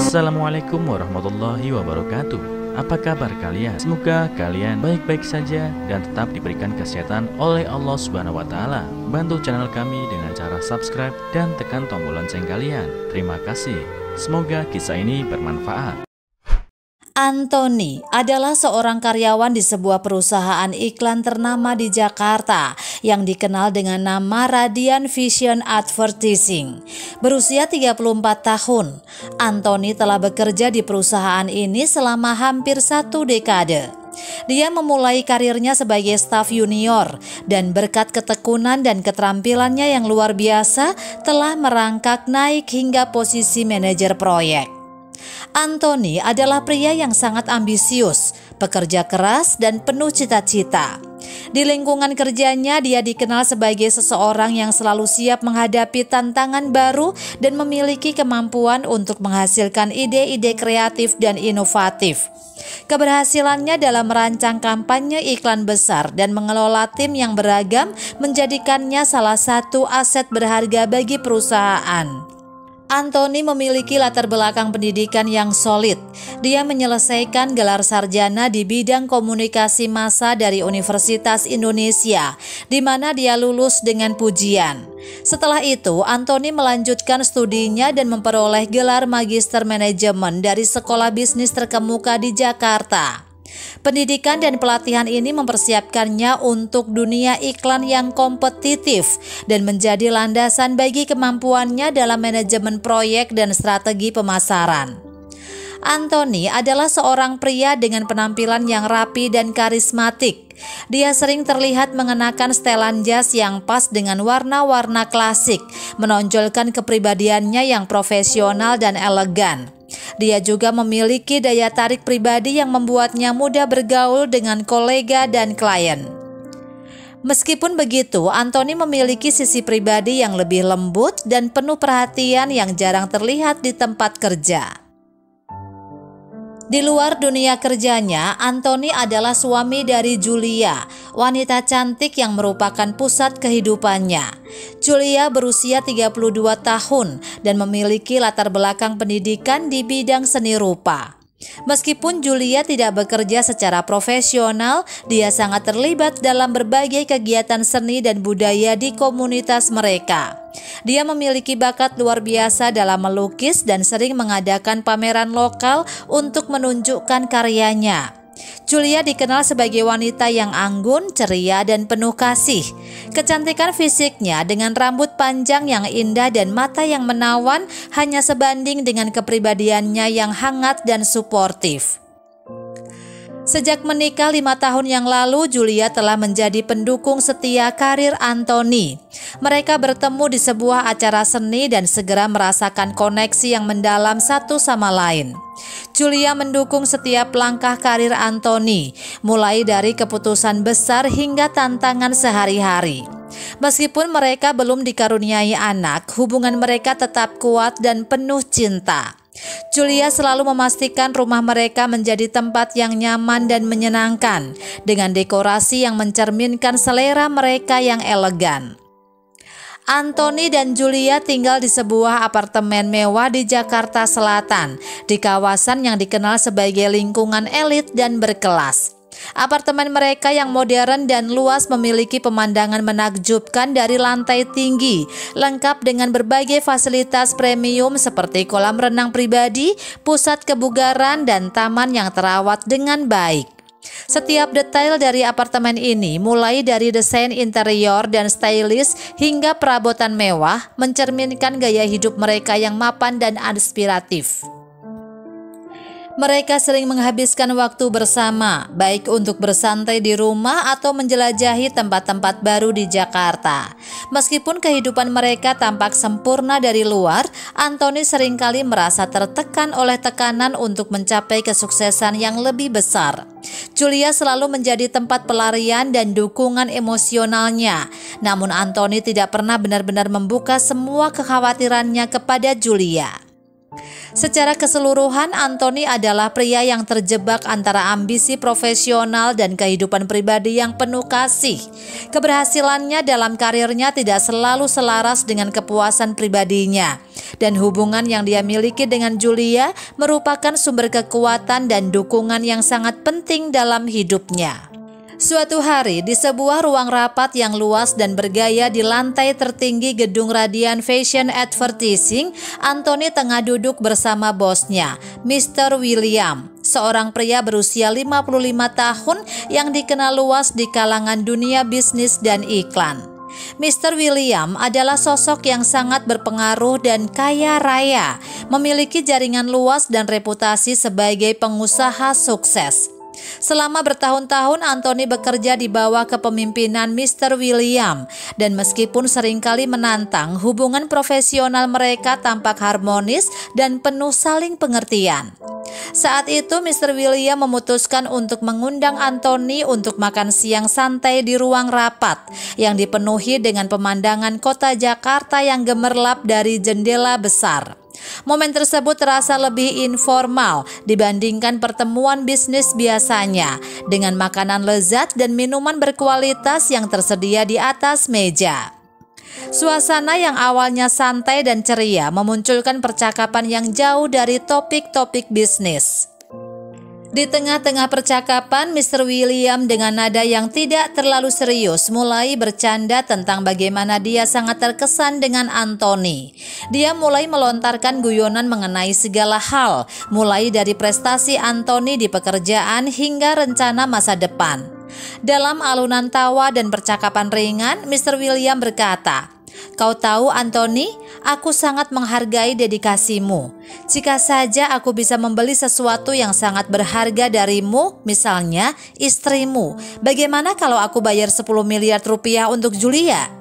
Assalamualaikum warahmatullahi wabarakatuh. Apa kabar kalian? Semoga kalian baik-baik saja dan tetap diberikan kesehatan oleh Allah Subhanahu wa Ta'ala. Bantu channel kami dengan cara subscribe dan tekan tombol lonceng kalian. Terima kasih. Semoga kisah ini bermanfaat. Anthony adalah seorang karyawan di sebuah perusahaan iklan ternama di Jakarta yang dikenal dengan nama Radian Vision Advertising. Berusia 34 tahun, Anthony telah bekerja di perusahaan ini selama hampir 1 dekade. Dia memulai karirnya sebagai staf junior dan berkat ketekunan dan keterampilannya yang luar biasa telah merangkak naik hingga posisi manajer proyek. Anthony adalah pria yang sangat ambisius, pekerja keras, dan penuh cita-cita. Di lingkungan kerjanya, dia dikenal sebagai seseorang yang selalu siap menghadapi tantangan baru dan memiliki kemampuan untuk menghasilkan ide-ide kreatif dan inovatif. Keberhasilannya dalam merancang kampanye iklan besar dan mengelola tim yang beragam menjadikannya salah satu aset berharga bagi perusahaan. Anthony memiliki latar belakang pendidikan yang solid. Dia menyelesaikan gelar sarjana di bidang komunikasi massa dari Universitas Indonesia, di mana dia lulus dengan pujian. Setelah itu, Anthony melanjutkan studinya dan memperoleh gelar magister manajemen dari Sekolah Bisnis terkemuka di Jakarta. Pendidikan dan pelatihan ini mempersiapkannya untuk dunia iklan yang kompetitif dan menjadi landasan bagi kemampuannya dalam manajemen proyek dan strategi pemasaran. Anthony adalah seorang pria dengan penampilan yang rapi dan karismatik. Dia sering terlihat mengenakan setelan jas yang pas dengan warna-warna klasik, menonjolkan kepribadiannya yang profesional dan elegan. Dia juga memiliki daya tarik pribadi yang membuatnya mudah bergaul dengan kolega dan klien. Meskipun begitu, Anthony memiliki sisi pribadi yang lebih lembut dan penuh perhatian yang jarang terlihat di tempat kerja. Di luar dunia kerjanya, Anthony adalah suami dari Julia, wanita cantik yang merupakan pusat kehidupannya. Julia berusia 32 tahun dan memiliki latar belakang pendidikan di bidang seni rupa. Meskipun Julia tidak bekerja secara profesional, dia sangat terlibat dalam berbagai kegiatan seni dan budaya di komunitas mereka. Dia memiliki bakat luar biasa dalam melukis dan sering mengadakan pameran lokal untuk menunjukkan karyanya. Julia dikenal sebagai wanita yang anggun, ceria, dan penuh kasih. Kecantikan fisiknya dengan rambut panjang yang indah dan mata yang menawan hanya sebanding dengan kepribadiannya yang hangat dan suportif. Sejak menikah 5 tahun yang lalu, Julia telah menjadi pendukung setia karir Anthony. Mereka bertemu di sebuah acara seni dan segera merasakan koneksi yang mendalam satu sama lain. Julia mendukung setiap langkah karir Anthony, mulai dari keputusan besar hingga tantangan sehari-hari. Meskipun mereka belum dikaruniai anak, hubungan mereka tetap kuat dan penuh cinta. Julia selalu memastikan rumah mereka menjadi tempat yang nyaman dan menyenangkan, dengan dekorasi yang mencerminkan selera mereka yang elegan. Anthony dan Julia tinggal di sebuah apartemen mewah di Jakarta Selatan, di kawasan yang dikenal sebagai lingkungan elit dan berkelas. Apartemen mereka yang modern dan luas memiliki pemandangan menakjubkan dari lantai tinggi, lengkap dengan berbagai fasilitas premium seperti kolam renang pribadi, pusat kebugaran, dan taman yang terawat dengan baik. Setiap detail dari apartemen ini, mulai dari desain interior dan stylish hingga perabotan mewah, mencerminkan gaya hidup mereka yang mapan dan inspiratif. Mereka sering menghabiskan waktu bersama, baik untuk bersantai di rumah atau menjelajahi tempat-tempat baru di Jakarta. Meskipun kehidupan mereka tampak sempurna dari luar, Anthony seringkali merasa tertekan oleh tekanan untuk mencapai kesuksesan yang lebih besar. Julia selalu menjadi tempat pelarian dan dukungan emosionalnya. Namun Anthony tidak pernah benar-benar membuka semua kekhawatirannya kepada Julia. Secara keseluruhan, Anthony adalah pria yang terjebak antara ambisi profesional dan kehidupan pribadi yang penuh kasih. Keberhasilannya dalam karirnya tidak selalu selaras dengan kepuasan pribadinya, dan hubungan yang dia miliki dengan Julia merupakan sumber kekuatan dan dukungan yang sangat penting dalam hidupnya. Suatu hari, di sebuah ruang rapat yang luas dan bergaya di lantai tertinggi gedung Radian Fashion Advertising, Anthony tengah duduk bersama bosnya, Mr. William, seorang pria berusia 55 tahun yang dikenal luas di kalangan dunia bisnis dan iklan. Mr. William adalah sosok yang sangat berpengaruh dan kaya raya, memiliki jaringan luas dan reputasi sebagai pengusaha sukses. Selama bertahun-tahun Anthony bekerja di bawah kepemimpinan Mr. William, dan meskipun seringkali menantang, hubungan profesional mereka tampak harmonis dan penuh saling pengertian. Saat itu Mr. William memutuskan untuk mengundang Anthony untuk makan siang santai di ruang rapat yang dipenuhi dengan pemandangan kota Jakarta yang gemerlap dari jendela besar. Momen tersebut terasa lebih informal dibandingkan pertemuan bisnis biasanya, dengan makanan lezat dan minuman berkualitas yang tersedia di atas meja. Suasana yang awalnya santai dan ceria memunculkan percakapan yang jauh dari topik-topik bisnis. Di tengah-tengah percakapan, Mr. William dengan nada yang tidak terlalu serius mulai bercanda tentang bagaimana dia sangat terkesan dengan Anthony. Dia mulai melontarkan guyonan mengenai segala hal, mulai dari prestasi Anthony di pekerjaan hingga rencana masa depan. Dalam alunan tawa dan percakapan ringan, Mr. William berkata, "Kau tahu Anthony, aku sangat menghargai dedikasimu. Jika saja aku bisa membeli sesuatu yang sangat berharga darimu, misalnya istrimu, bagaimana kalau aku bayar 10 miliar rupiah untuk Julia?"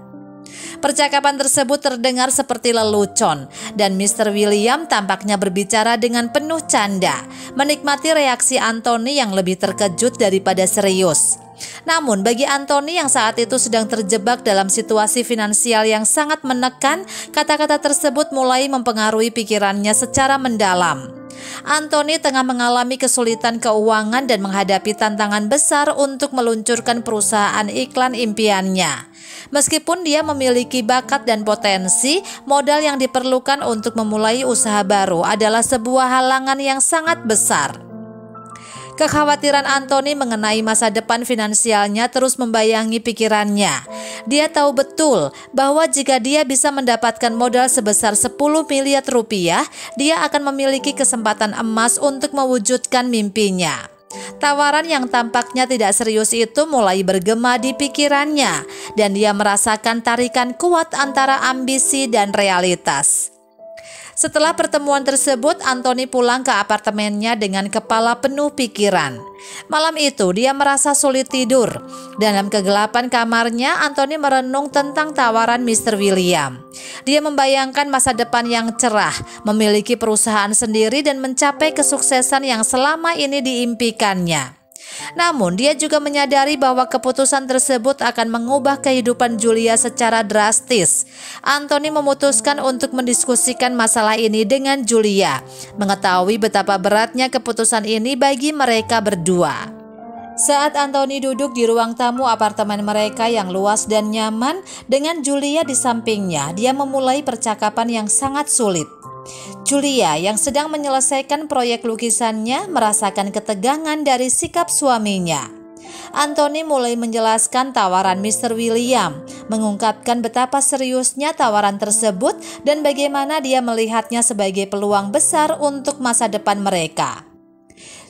Percakapan tersebut terdengar seperti lelucon, dan Mr. William tampaknya berbicara dengan penuh canda, menikmati reaksi Anthony yang lebih terkejut daripada serius. Namun bagi Anthony yang saat itu sedang terjebak dalam situasi finansial yang sangat menekan, kata-kata tersebut mulai mempengaruhi pikirannya secara mendalam. Anthony tengah mengalami kesulitan keuangan dan menghadapi tantangan besar untuk meluncurkan perusahaan iklan impiannya. Meskipun dia memiliki bakat dan potensi, modal yang diperlukan untuk memulai usaha baru adalah sebuah halangan yang sangat besar. Kekhawatiran Anthony mengenai masa depan finansialnya terus membayangi pikirannya. Dia tahu betul bahwa jika dia bisa mendapatkan modal sebesar 10 miliar rupiah, dia akan memiliki kesempatan emas untuk mewujudkan mimpinya. Tawaran yang tampaknya tidak serius itu mulai bergema di pikirannya, dan dia merasakan tarikan kuat antara ambisi dan realitas. Setelah pertemuan tersebut, Anthony pulang ke apartemennya dengan kepala penuh pikiran. Malam itu dia merasa sulit tidur. Dalam kegelapan kamarnya, Anthony merenung tentang tawaran Mr. William. Dia membayangkan masa depan yang cerah, memiliki perusahaan sendiri dan mencapai kesuksesan yang selama ini diimpikannya. Namun dia juga menyadari bahwa keputusan tersebut akan mengubah kehidupan Julia secara drastis. Anthony memutuskan untuk mendiskusikan masalah ini dengan Julia, mengetahui betapa beratnya keputusan ini bagi mereka berdua. Saat Anthony duduk di ruang tamu apartemen mereka yang luas dan nyaman dengan Julia di sampingnya, dia memulai percakapan yang sangat sulit. Julia yang sedang menyelesaikan proyek lukisannya merasakan ketegangan dari sikap suaminya. Anthony mulai menjelaskan tawaran Mr. William, mengungkapkan betapa seriusnya tawaran tersebut dan bagaimana dia melihatnya sebagai peluang besar untuk masa depan mereka.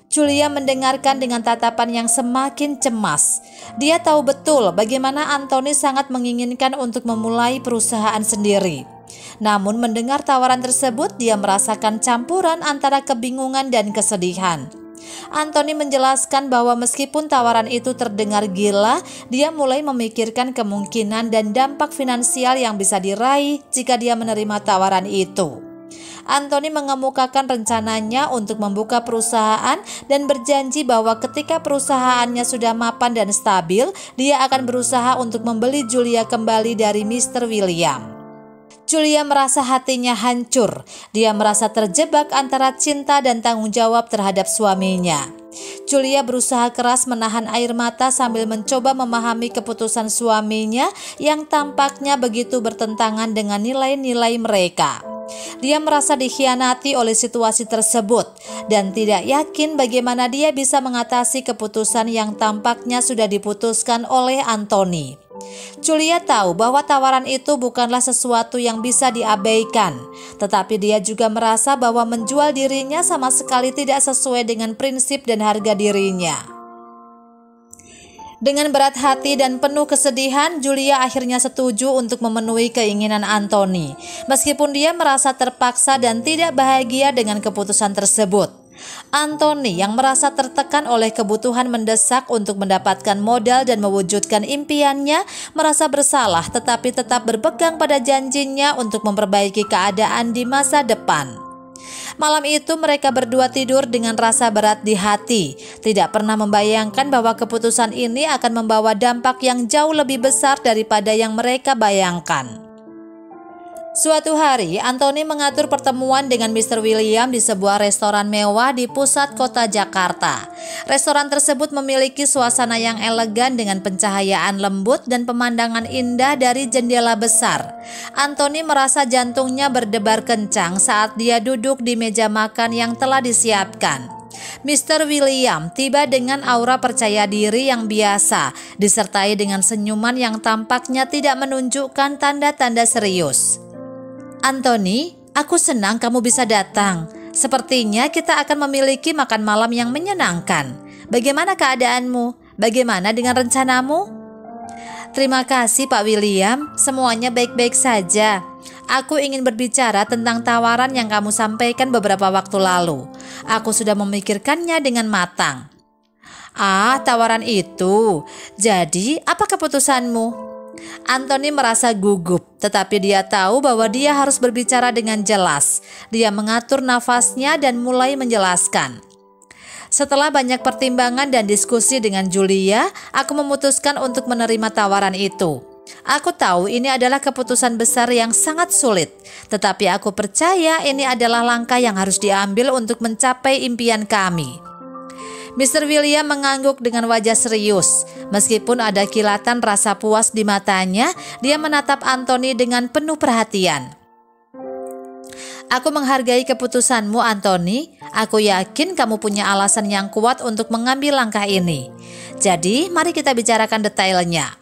Julia mendengarkan dengan tatapan yang semakin cemas. Dia tahu betul bagaimana Anthony sangat menginginkan untuk memulai perusahaan sendiri. Namun mendengar tawaran tersebut, dia merasakan campuran antara kebingungan dan kesedihan. Anthony menjelaskan bahwa meskipun tawaran itu terdengar gila, dia mulai memikirkan kemungkinan dan dampak finansial yang bisa diraih jika dia menerima tawaran itu. Anthony mengemukakan rencananya untuk membuka perusahaan dan berjanji bahwa ketika perusahaannya sudah mapan dan stabil, dia akan berusaha untuk membeli Julia kembali dari Mr. William. Julia merasa hatinya hancur. Dia merasa terjebak antara cinta dan tanggung jawab terhadap suaminya. Julia berusaha keras menahan air mata sambil mencoba memahami keputusan suaminya yang tampaknya begitu bertentangan dengan nilai-nilai mereka. Dia merasa dikhianati oleh situasi tersebut dan tidak yakin bagaimana dia bisa mengatasi keputusan yang tampaknya sudah diputuskan oleh Anthony. Julia tahu bahwa tawaran itu bukanlah sesuatu yang bisa diabaikan, tetapi dia juga merasa bahwa menjual dirinya sama sekali tidak sesuai dengan prinsip dan harga dirinya. Dengan berat hati dan penuh kesedihan, Julia akhirnya setuju untuk memenuhi keinginan Anthony, meskipun dia merasa terpaksa dan tidak bahagia dengan keputusan tersebut. Anthony yang merasa tertekan oleh kebutuhan mendesak untuk mendapatkan modal dan mewujudkan impiannya merasa bersalah tetapi tetap berpegang pada janjinya untuk memperbaiki keadaan di masa depan. Malam itu mereka berdua tidur dengan rasa berat di hati, tidak pernah membayangkan bahwa keputusan ini akan membawa dampak yang jauh lebih besar daripada yang mereka bayangkan. Suatu hari, Anthony mengatur pertemuan dengan Mr. William di sebuah restoran mewah di pusat kota Jakarta. Restoran tersebut memiliki suasana yang elegan dengan pencahayaan lembut dan pemandangan indah dari jendela besar. Anthony merasa jantungnya berdebar kencang saat dia duduk di meja makan yang telah disiapkan. Mr. William tiba dengan aura percaya diri yang biasa, disertai dengan senyuman yang tampaknya tidak menunjukkan tanda-tanda serius. Anthony, aku senang kamu bisa datang. Sepertinya kita akan memiliki makan malam yang menyenangkan. Bagaimana keadaanmu? Bagaimana dengan rencanamu? Terima kasih Pak William, semuanya baik-baik saja. Aku ingin berbicara tentang tawaran yang kamu sampaikan beberapa waktu lalu. Aku sudah memikirkannya dengan matang. Ah, tawaran itu. Jadi, apa keputusanmu? Anthony merasa gugup, tetapi dia tahu bahwa dia harus berbicara dengan jelas. Dia mengatur nafasnya dan mulai menjelaskan. Setelah banyak pertimbangan dan diskusi dengan Julia, aku memutuskan untuk menerima tawaran itu. Aku tahu ini adalah keputusan besar yang sangat sulit, tetapi aku percaya ini adalah langkah yang harus diambil untuk mencapai impian kami. Mr. William mengangguk dengan wajah serius. Meskipun ada kilatan rasa puas di matanya, dia menatap Anthony dengan penuh perhatian. Aku menghargai keputusanmu, Anthony. Aku yakin kamu punya alasan yang kuat untuk mengambil langkah ini. Jadi, mari kita bicarakan detailnya.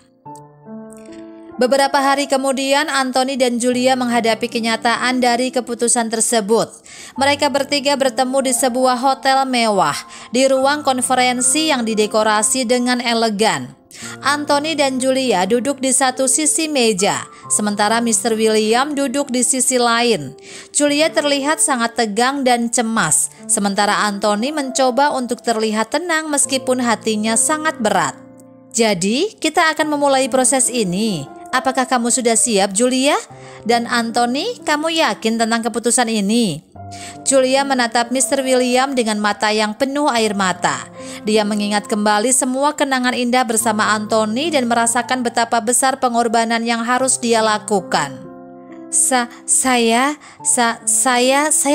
Beberapa hari kemudian, Anthony dan Julia menghadapi kenyataan dari keputusan tersebut. Mereka bertiga bertemu di sebuah hotel mewah, di ruang konferensi yang didekorasi dengan elegan. Anthony dan Julia duduk di satu sisi meja, sementara Mr. William duduk di sisi lain. Julia terlihat sangat tegang dan cemas, sementara Anthony mencoba untuk terlihat tenang meskipun hatinya sangat berat. Jadi, kita akan memulai proses ini. Apakah kamu sudah siap, Julia? Dan Anthony, kamu yakin tentang keputusan ini? Julia menatap Mr. William dengan mata yang penuh air mata. Dia mengingat kembali semua kenangan indah bersama Anthony dan merasakan betapa besar pengorbanan yang harus dia lakukan. Saya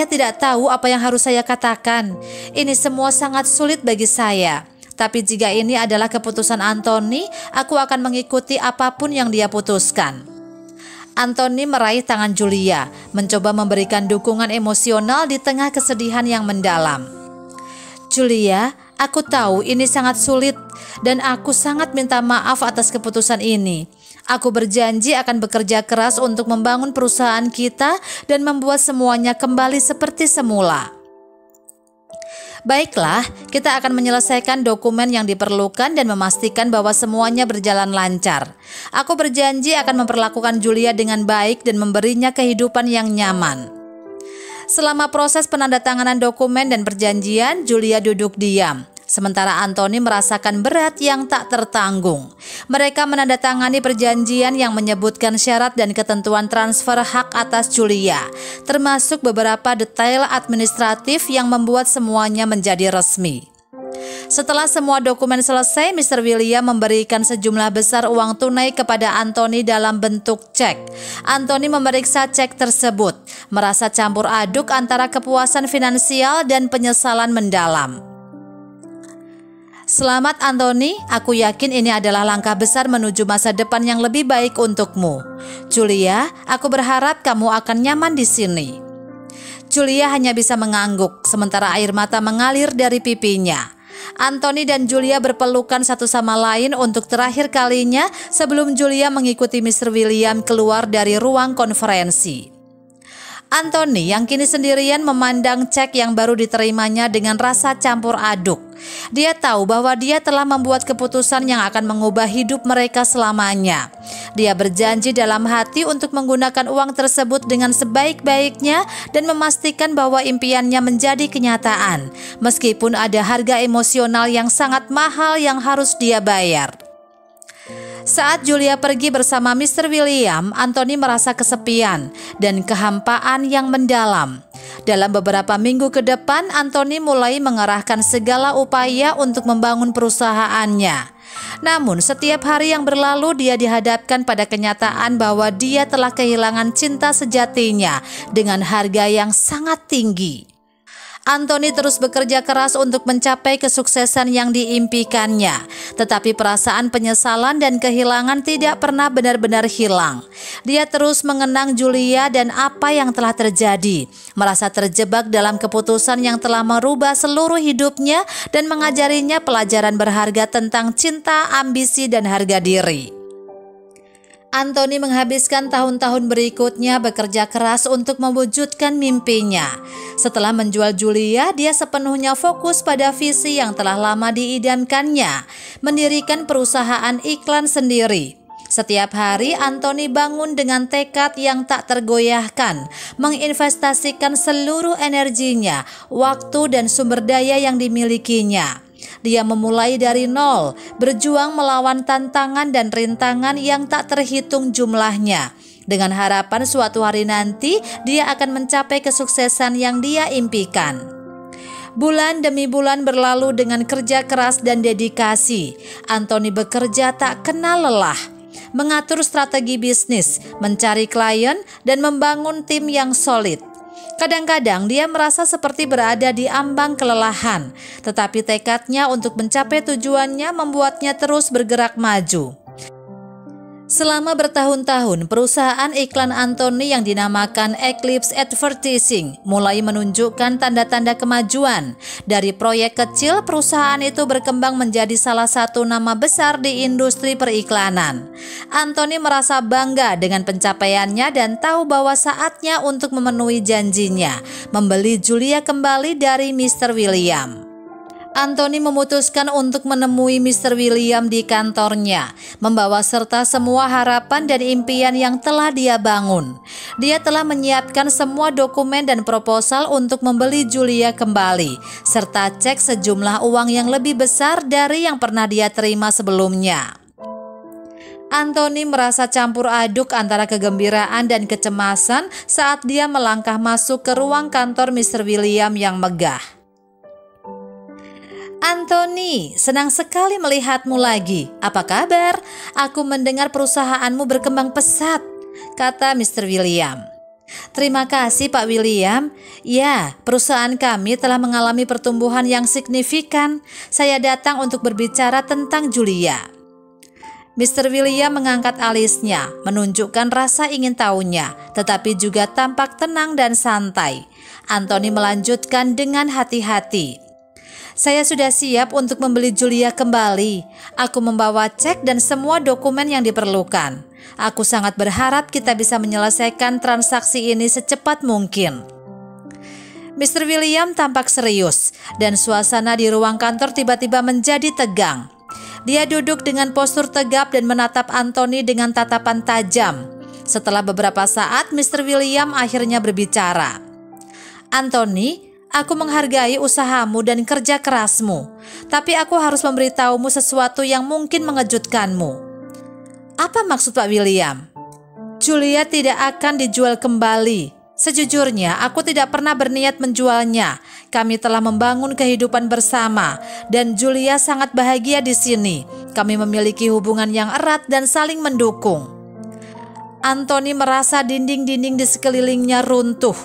tidak tahu apa yang harus saya katakan. Ini semua sangat sulit bagi saya. Tapi jika ini adalah keputusan Anthony, aku akan mengikuti apapun yang dia putuskan. Anthony meraih tangan Julia, mencoba memberikan dukungan emosional di tengah kesedihan yang mendalam. Julia, aku tahu ini sangat sulit dan aku sangat minta maaf atas keputusan ini. Aku berjanji akan bekerja keras untuk membangun perusahaan kita dan membuat semuanya kembali seperti semula. Baiklah, kita akan menyelesaikan dokumen yang diperlukan dan memastikan bahwa semuanya berjalan lancar. Aku berjanji akan memperlakukan Julia dengan baik dan memberinya kehidupan yang nyaman. Selama proses penandatanganan dokumen dan perjanjian, Julia duduk diam. Sementara Anthony merasakan berat yang tak tertanggung. Mereka menandatangani perjanjian yang menyebutkan syarat dan ketentuan transfer hak atas Julia, termasuk beberapa detail administratif yang membuat semuanya menjadi resmi. Setelah semua dokumen selesai, Mr. William memberikan sejumlah besar uang tunai kepada Anthony dalam bentuk cek. Anthony memeriksa cek tersebut, merasa campur aduk antara kepuasan finansial dan penyesalan mendalam. Selamat Anthony, aku yakin ini adalah langkah besar menuju masa depan yang lebih baik untukmu. Julia, aku berharap kamu akan nyaman di sini. Julia hanya bisa mengangguk, sementara air mata mengalir dari pipinya. Anthony dan Julia berpelukan satu sama lain untuk terakhir kalinya sebelum Julia mengikuti Mr. William keluar dari ruang konferensi. Anthony yang kini sendirian memandang cek yang baru diterimanya dengan rasa campur aduk. Dia tahu bahwa dia telah membuat keputusan yang akan mengubah hidup mereka selamanya. Dia berjanji dalam hati untuk menggunakan uang tersebut dengan sebaik-baiknya dan memastikan bahwa impiannya menjadi kenyataan, meskipun ada harga emosional yang sangat mahal yang harus dia bayar. Saat Julia pergi bersama Mr. William, Anthony merasa kesepian dan kehampaan yang mendalam. Dalam beberapa minggu ke depan, Anthony mulai mengerahkan segala upaya untuk membangun perusahaannya. Namun, setiap hari yang berlalu dia dihadapkan pada kenyataan bahwa dia telah kehilangan cinta sejatinya dengan harga yang sangat tinggi. Anthony terus bekerja keras untuk mencapai kesuksesan yang diimpikannya, tetapi perasaan penyesalan dan kehilangan tidak pernah benar-benar hilang. Dia terus mengenang Julia dan apa yang telah terjadi, merasa terjebak dalam keputusan yang telah merubah seluruh hidupnya dan mengajarinya pelajaran berharga tentang cinta, ambisi, dan harga diri. Anthony menghabiskan tahun-tahun berikutnya bekerja keras untuk mewujudkan mimpinya. Setelah menjual Julia, dia sepenuhnya fokus pada visi yang telah lama diidamkannya, mendirikan perusahaan iklan sendiri. Setiap hari Anthony bangun dengan tekad yang tak tergoyahkan, menginvestasikan seluruh energinya, waktu dan sumber daya yang dimilikinya. Dia memulai dari nol, berjuang melawan tantangan dan rintangan yang tak terhitung jumlahnya. Dengan harapan suatu hari nanti dia akan mencapai kesuksesan yang dia impikan. Bulan demi bulan berlalu dengan kerja keras dan dedikasi. Anthony bekerja tak kenal lelah, mengatur strategi bisnis, mencari klien, dan membangun tim yang solid. Kadang-kadang dia merasa seperti berada di ambang kelelahan, tetapi tekadnya untuk mencapai tujuannya membuatnya terus bergerak maju. Selama bertahun-tahun, perusahaan iklan Anthony yang dinamakan Eclipse Advertising mulai menunjukkan tanda-tanda kemajuan. Dari proyek kecil, perusahaan itu berkembang menjadi salah satu nama besar di industri periklanan. Anthony merasa bangga dengan pencapaiannya dan tahu bahwa saatnya untuk memenuhi janjinya, membeli Julia kembali dari Mr. William. Anthony memutuskan untuk menemui Mr. William di kantornya, membawa serta semua harapan dan impian yang telah dia bangun. Dia telah menyiapkan semua dokumen dan proposal untuk membeli Julia kembali, serta cek sejumlah uang yang lebih besar dari yang pernah dia terima sebelumnya. Anthony merasa campur aduk antara kegembiraan dan kecemasan saat dia melangkah masuk ke ruang kantor Mr. William yang megah. Anthony, senang sekali melihatmu lagi. Apa kabar? Aku mendengar perusahaanmu berkembang pesat, kata Mr. William. Terima kasih Pak William. Ya, perusahaan kami telah mengalami pertumbuhan yang signifikan. Saya datang untuk berbicara tentang Julia. Mr. William mengangkat alisnya, menunjukkan rasa ingin tahunya, tetapi juga tampak tenang dan santai. Anthony melanjutkan dengan hati-hati. Saya sudah siap untuk membeli Julia kembali. Aku membawa cek dan semua dokumen yang diperlukan. Aku sangat berharap kita bisa menyelesaikan transaksi ini secepat mungkin. Mr. William tampak serius dan suasana di ruang kantor tiba-tiba menjadi tegang. Dia duduk dengan postur tegap dan menatap Anthony dengan tatapan tajam. Setelah beberapa saat, Mr. William akhirnya berbicara. Anthony, aku menghargai usahamu dan kerja kerasmu, tapi aku harus memberitahumu sesuatu yang mungkin mengejutkanmu. Apa maksud Pak William? Julia tidak akan dijual kembali. Sejujurnya, aku tidak pernah berniat menjualnya. Kami telah membangun kehidupan bersama, dan Julia sangat bahagia di sini. Kami memiliki hubungan yang erat dan saling mendukung. Anthony merasa dinding-dinding di sekelilingnya runtuh.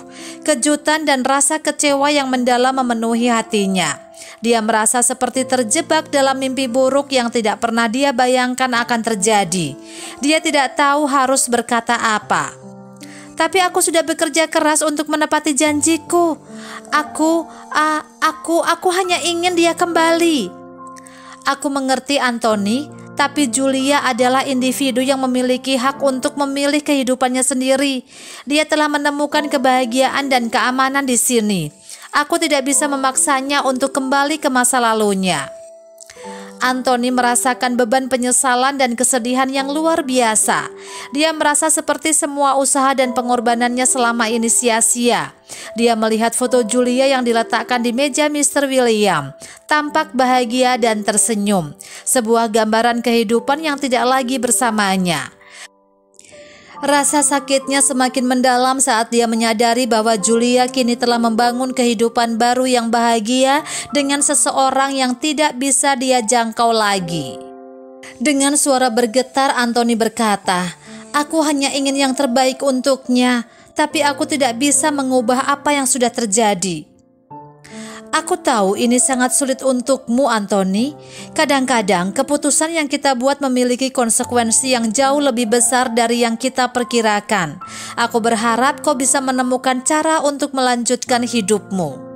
Kejutan dan rasa kecewa yang mendalam memenuhi hatinya. Dia merasa seperti terjebak dalam mimpi buruk yang tidak pernah dia bayangkan akan terjadi. Dia tidak tahu harus berkata apa. Tapi aku sudah bekerja keras untuk menepati janjiku. Aku hanya ingin dia kembali. Aku mengerti Anthony, tapi Julia adalah individu yang memiliki hak untuk memilih kehidupannya sendiri. Dia telah menemukan kebahagiaan dan keamanan di sini. Aku tidak bisa memaksanya untuk kembali ke masa lalunya. Anthony merasakan beban penyesalan dan kesedihan yang luar biasa. Dia merasa seperti semua usaha dan pengorbanannya selama ini sia-sia. Dia melihat foto Julia yang diletakkan di meja Mr. William. Tampak bahagia dan tersenyum. Sebuah gambaran kehidupan yang tidak lagi bersamanya. Rasa sakitnya semakin mendalam saat dia menyadari bahwa Julia kini telah membangun kehidupan baru yang bahagia dengan seseorang yang tidak bisa dia jangkau lagi. Dengan suara bergetar, Anthony berkata, "Aku hanya ingin yang terbaik untuknya, tapi aku tidak bisa mengubah apa yang sudah terjadi." Aku tahu ini sangat sulit untukmu, Anthony. Kadang-kadang keputusan yang kita buat memiliki konsekuensi yang jauh lebih besar dari yang kita perkirakan. Aku berharap kau bisa menemukan cara untuk melanjutkan hidupmu.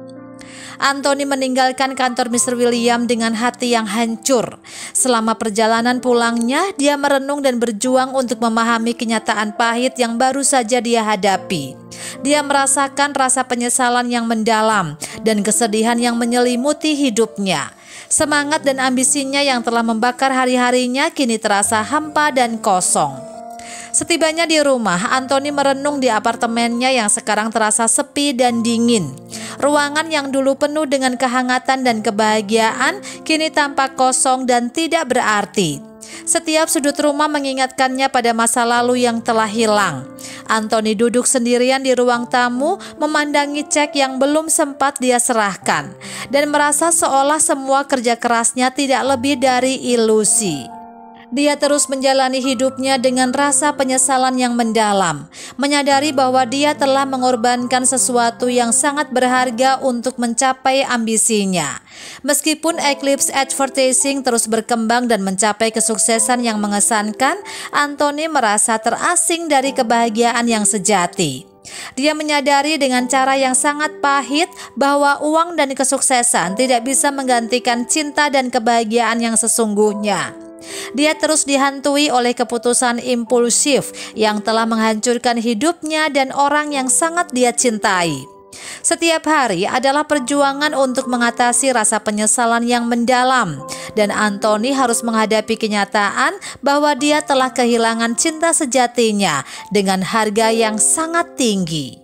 Anthony meninggalkan kantor Mr. William dengan hati yang hancur. Selama perjalanan pulangnya, dia merenung dan berjuang untuk memahami kenyataan pahit yang baru saja dia hadapi. Dia merasakan rasa penyesalan yang mendalam dan kesedihan yang menyelimuti hidupnya. Semangat dan ambisinya yang telah membakar hari-harinya kini terasa hampa dan kosong. Setibanya di rumah, Anthony merenung di apartemennya yang sekarang terasa sepi dan dingin. Ruangan yang dulu penuh dengan kehangatan dan kebahagiaan kini tampak kosong dan tidak berarti. Setiap sudut rumah mengingatkannya pada masa lalu yang telah hilang. Anthony duduk sendirian di ruang tamu, memandangi cek yang belum sempat dia serahkan, dan merasa seolah semua kerja kerasnya tidak lebih dari ilusi. Dia terus menjalani hidupnya dengan rasa penyesalan yang mendalam, menyadari bahwa dia telah mengorbankan sesuatu yang sangat berharga untuk mencapai ambisinya. Meskipun Eclipse Advertising terus berkembang dan mencapai kesuksesan yang mengesankan, Anthony merasa terasing dari kebahagiaan yang sejati. Dia menyadari dengan cara yang sangat pahit bahwa uang dan kesuksesan tidak bisa menggantikan cinta dan kebahagiaan yang sesungguhnya. Dia terus dihantui oleh keputusan impulsif yang telah menghancurkan hidupnya dan orang yang sangat dia cintai. Setiap hari adalah perjuangan untuk mengatasi rasa penyesalan yang mendalam, dan Anthony harus menghadapi kenyataan bahwa dia telah kehilangan cinta sejatinya dengan harga yang sangat tinggi.